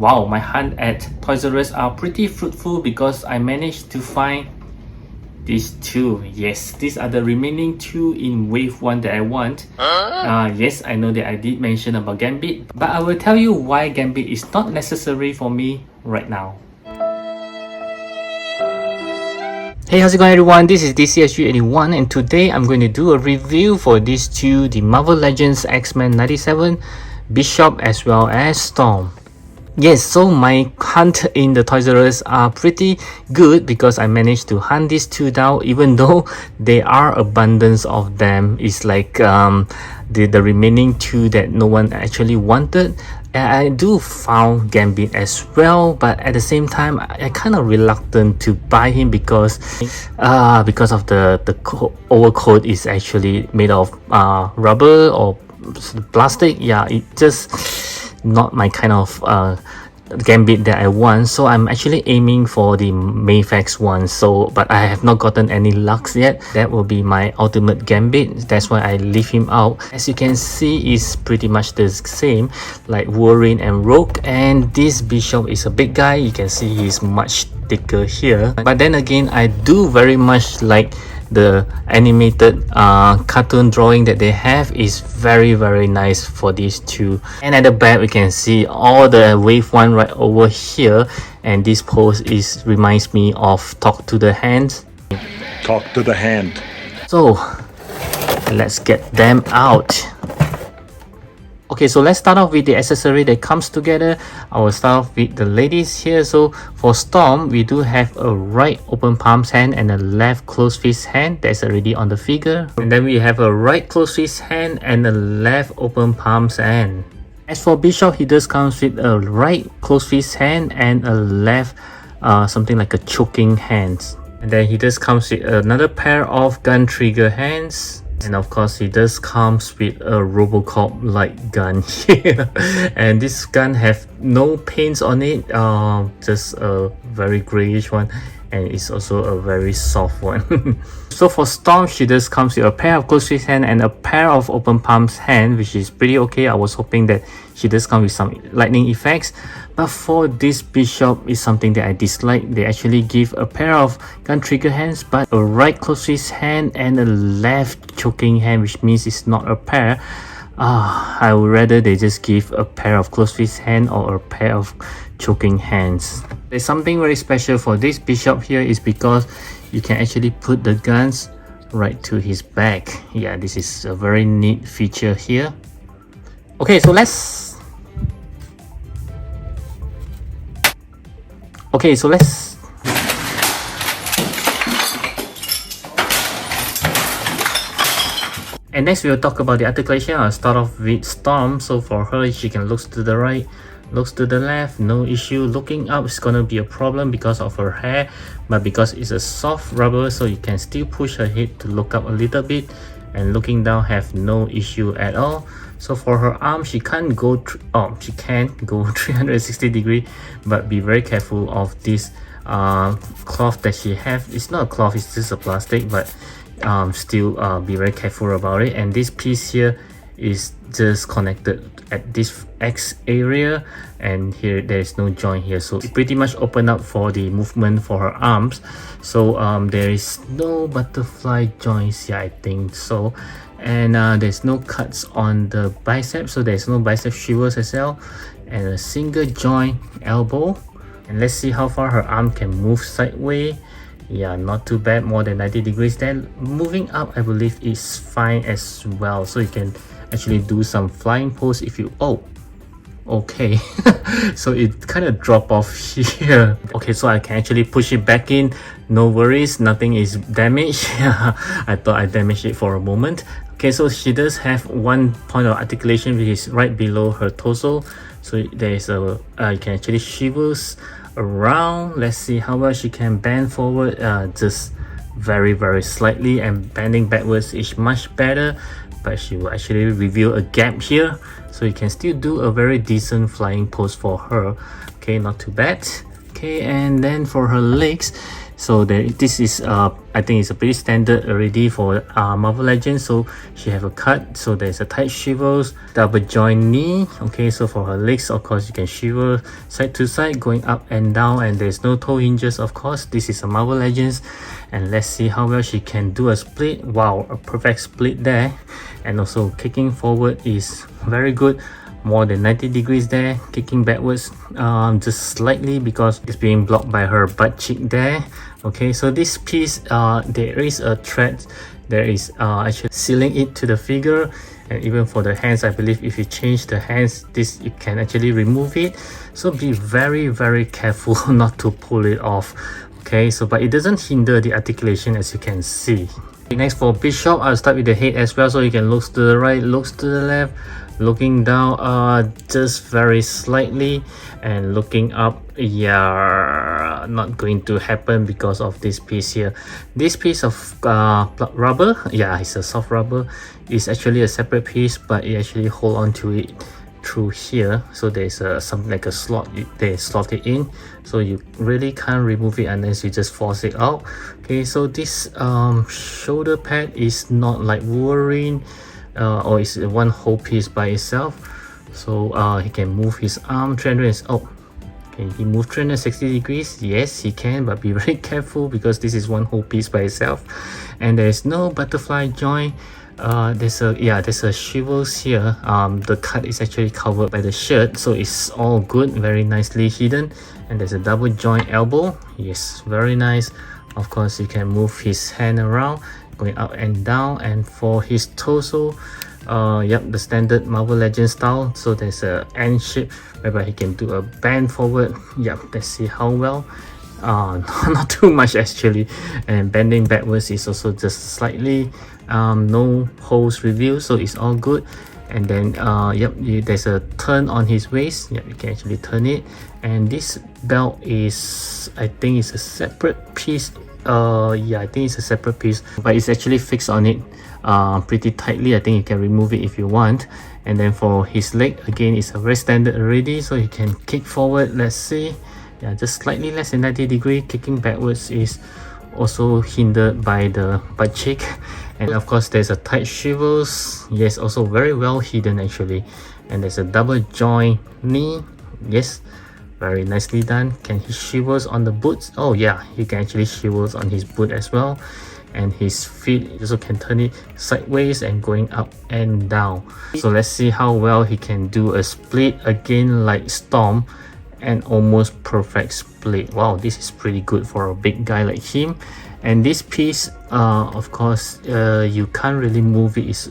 Wow, my hunt at Toys R Us are pretty fruitful because I managed to find these two. Yes, these are the remaining two in wave 1 that I want. Yes, I know that I did mention about Gambit, but I will tell you why Gambit is not necessary for me right now. Hey, how's it going everyone? This is DCSU81 and today I'm going to do a review for these two, the Marvel Legends X-Men 97, Bishop as well as Storm. Yes, so my hunt in the Toys R Us are pretty good because I managed to hunt these two down, even though there are abundance of them. It's like the remaining two that no one actually wanted. And I do found Gambit as well, but at the same time I kind of reluctant to buy him because of the overcoat is actually made of rubber or plastic. Yeah, it just not my kind of Gambit that I want, so I'm actually aiming for the Mayfax one. But I have not gotten any lucks yet. That will be my ultimate Gambit. That's why I leave him out. As you can see, is pretty much the same like Wolverine and Rogue, and this Bishop is a big guy. You can see he's much thicker here, but then again I do very much like the animated cartoon drawing that they have. Is very nice for these two. And at the back we can see all the wave 1 right over here, and this pose reminds me of Talk to the Hand. Talk to the Hand. So let's get them out. Okay, so let's start off with the accessory that comes together. I will start off with the ladies here. So for Storm, we do have a right open palms hand and a left closed fist hand that's already on the figure. And then we have a right closed fist hand and a left open palms hand. As for Bishop, he does comes with a right closed fist hand and a left something like a choking hand. And then he does comes with another pair of gun trigger hands. And of course, he does comes with a Robocop-like gun here. And this gun have no paints on it, just a very grayish one, and it's also a very soft one. So for Storm, she does comes with a pair of closed fist hand and a pair of open palms hand, which is pretty okay. I was hoping that she does come with some lightning effects, but for this Bishop is something that I dislike. They actually give a pair of gun trigger hands, but a right closed fist hand and a left choking hand, which means it's not a pair. I would rather they just give a pair of closed fist hand or a pair of choking hands. There's something very special for this Bishop here is because you can actually put the guns right to his back. Yeah, this is a very neat feature here. Okay, so let's and next we'll talk about the articulation. I'll start off with Storm. So for her, she can look to the right, looks to the left, no issue. Looking up is gonna be a problem because of her hair, but because it's a soft rubber, so you can still push her head to look up a little bit, and looking down have no issue at all. So for her arm, she can't go she can go 360 degree, but be very careful of this cloth that she have. It's not a cloth, it's just a plastic, but still be very careful about it. And this piece here is just connected at this X area, and here there is no joint here, so it pretty much open up for the movement for her arms. So there is no butterfly joints here, I think so. And there's no cuts on the bicep, so there's no bicep shivers as well, and a single joint elbow. And let's see how far her arm can move sideways. Yeah, not too bad, more than 90 degrees. Then moving up, I believe is fine as well, so you can actually do some flying pose if you okay. So it kind of drop off here. Okay, so I can actually push it back in, no worries, nothing is damaged. I thought I damaged it for a moment. Okay, so she does have one point of articulation which is right below her torso, so there is a you can actually shivers around. Let's see how much she can bend forward, just very slightly, and bending backwards is much better, but she will actually reveal a gap here, so you can still do a very decent flying pose for her. Okay, not too bad. Okay, and then for her legs, so this is I think it's a pretty standard already for Marvel Legends. So she have a cut, so there's a tight shivers, double joint knee. Okay, so for her legs, of course, you can shiver side to side, going up and down, and there's no toe hinges, of course. This is a Marvel Legends, and let's see how well she can do a split. Wow, a perfect split there. And also kicking forward is very good, more than 90 degrees there. Kicking backwards just slightly because it's being blocked by her butt cheek there. Okay, so this piece there is a thread, there is actually sealing it to the figure. And even for the hands, I believe if you change the hands, this you can actually remove it, so be very careful not to pull it off. Okay, so but it doesn't hinder the articulation, as you can see. Next, for Bishop, I'll start with the head as well, so you can look to the right, look to the left, looking down just very slightly, and looking up, yeah, not going to happen because of this piece here. This piece of rubber, yeah, it's a soft rubber, is actually a separate piece, but it actually hold on to it through here. So there's something like a slot, they slot it in, so you really can't remove it unless you just force it out. Okay, so this shoulder pad is not like Wolverine, or it's one whole piece by itself. So he can move his arm 300. Oh, can he move 360 degrees? Yes, he can, but be very careful because this is one whole piece by itself. And there is no butterfly joint. There's a shivers here. The cut is actually covered by the shirt, so it's all good, very nicely hidden. And there's a double joint elbow. Yes, very nice. Of course, you can move his hand around, going up and down. And for his torso, yep, the standard Marvel Legends style. So there's a N shape whereby he can do a bend forward. Yep, let's see how well. Not too much actually. And bending backwards is also just slightly. No holes revealed, so it's all good. And then yep, there's a turn on his waist. Yep, you can actually turn it. And this belt is, I think it's a separate piece. Yeah, I think it's a separate piece, but it's actually fixed on it pretty tightly. I think you can remove it if you want. And then for his leg, again, it's a very standard already, so you can kick forward. Let's see, yeah, just slightly less than 90 degree. Kicking backwards is also hindered by the butt cheek. And of course, there's a tight shivers. Yes, also very well hidden actually. And there's a double joint knee. Yes, very nicely done. Can he shivers on the boots? Oh yeah, he can actually shivers on his boot as well. And his feet also can turn it sideways and going up and down. So let's see how well he can do a split again like Storm, and almost perfect split. Wow, this is pretty good for a big guy like him. And this piece, of course, you can't really move it. It's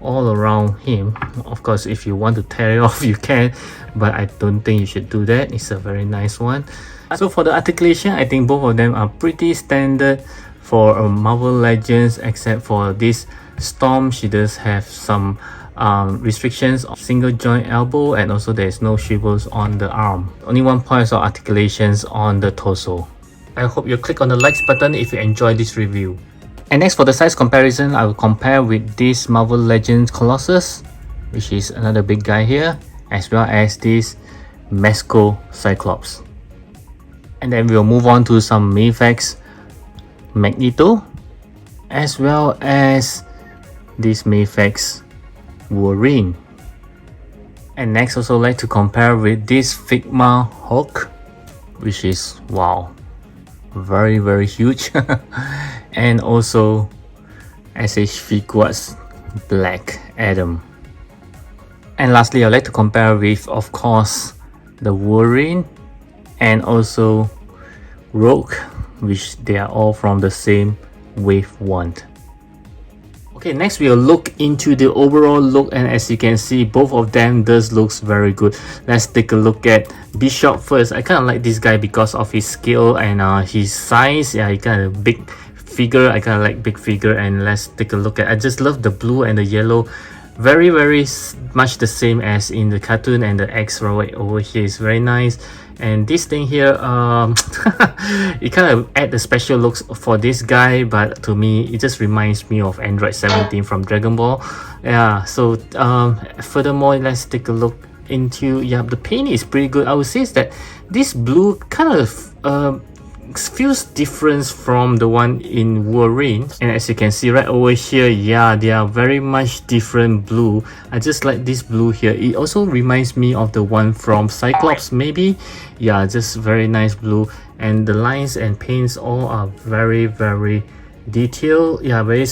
all around him. Of course, if you want to tear it off, you can, but I don't think you should do that. It's a very nice one. So for the articulation, I think both of them are pretty standard for Marvel Legends, except for this Storm. She does have some restrictions on single joint elbow, and also there's no shivers on the arm. Only one point of articulations on the torso. I hope you click on the likes button if you enjoyed this review. And next, for the size comparison, I will compare with this Marvel Legends Colossus, which is another big guy here, as well as this Mesco Cyclops. And then we'll move on to some Mayfax Magneto, as well as this Mayfax Wolverine. And next, also like to compare with this Figma Hulk, which is wow, very huge. And also SH Figuarts Black Adam. And lastly, I'd like to compare with, of course, the Wolverine and also Rogue, which they are all from the same Wave 1. Okay, next we'll look into the overall look, and as you can see, both of them does looks very good. Let's take a look at Bishop first. I kind of like this guy because of his skill and his size. Yeah, he kind of big figure. I kind of like big figure. And let's take a look at, I just love the blue and the yellow. Very much the same as in the cartoon, and the X right over here is very nice. And this thing here, it kind of add the special looks for this guy, but to me it just reminds me of Android 17 from Dragon Ball. Yeah, so furthermore, let's take a look into, yeah, the paint is pretty good. I would say is that this blue kind of feels different from the one in Wolverine, and as you can see right over here, yeah, they are very much different blue. I just like this blue here. It also reminds me of the one from Cyclops maybe. Yeah, just very nice blue, and the lines and paints all are very detailed. Yeah, very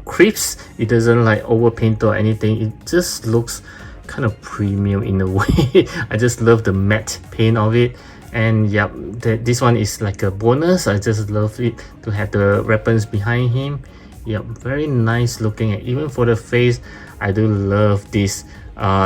crisp. It doesn't like overpaint or anything. It just looks kind of premium in a way. I just love the matte paint of it. And yep, this one is like a bonus. I just love it to have the weapons behind him. Yep, very nice looking. And even for the face, I do love this.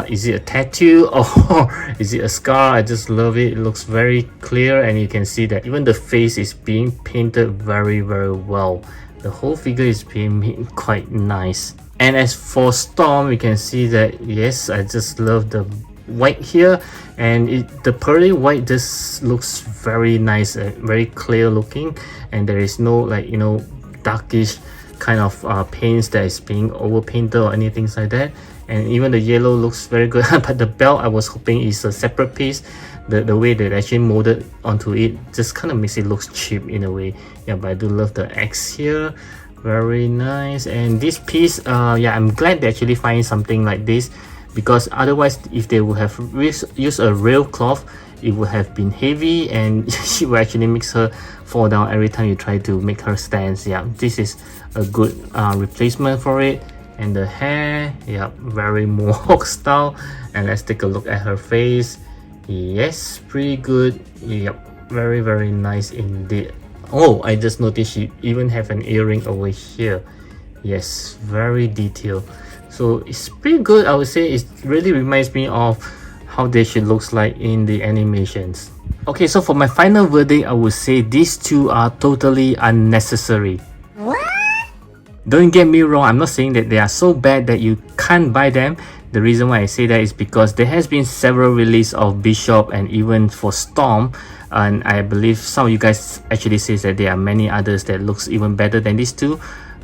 Is it a tattoo or is it a scar? I just love it. It looks very clear, and you can see that even the face is being painted very well. The whole figure is being made quite nice. And as for Storm, we can see that yes, I just love the white here, and the pearly white just looks very nice and very clear looking, and there is no like, you know, darkish kind of paints that is being overpainted or anything like that. And even the yellow looks very good. But the belt, I was hoping is a separate piece. The way that actually molded onto it just kind of makes it look cheap in a way. Yeah, but I do love the X here, very nice. And this piece, yeah, I'm glad they actually find something like this, because otherwise if they would have used a real cloth, it would have been heavy and she will actually makes her fall down every time you try to make her stand. Yeah, this is a good replacement for it. And the hair, yeah, very mohawk style. And let's take a look at her face. Yes, pretty good. Yep, very nice indeed. Oh, I just noticed she even have an earring over here. Yes, very detailed. So it's pretty good. I would say it really reminds me of how they should looks like in the animations. Okay, so for my final verdict, I would say these two are totally unnecessary. What? Don't get me wrong, I'm not saying that they are so bad that you can't buy them. The reason why I say that is because there has been several releases of Bishop and even for Storm, and I believe some of you guys actually says that there are many others that looks even better than these two.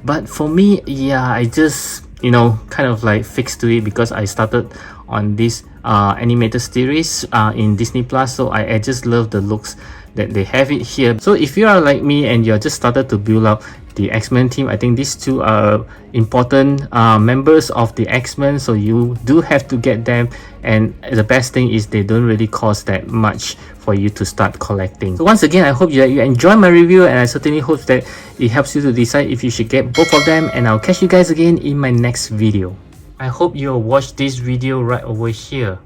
But for me, yeah, I just, you know, kind of like fixed to it because I started on this animated series in Disney Plus, so I just love the looks that they have it here. So if you are like me and you're just started to build up the X-Men team, I think these two are important members of the X-Men, so you do have to get them. And the best thing is they don't really cost that much for you to start collecting. So once again, I hope you enjoy my review, and I certainly hope that it helps you to decide if you should get both of them, and I'll catch you guys again in my next video. I hope you'll watch this video right over here.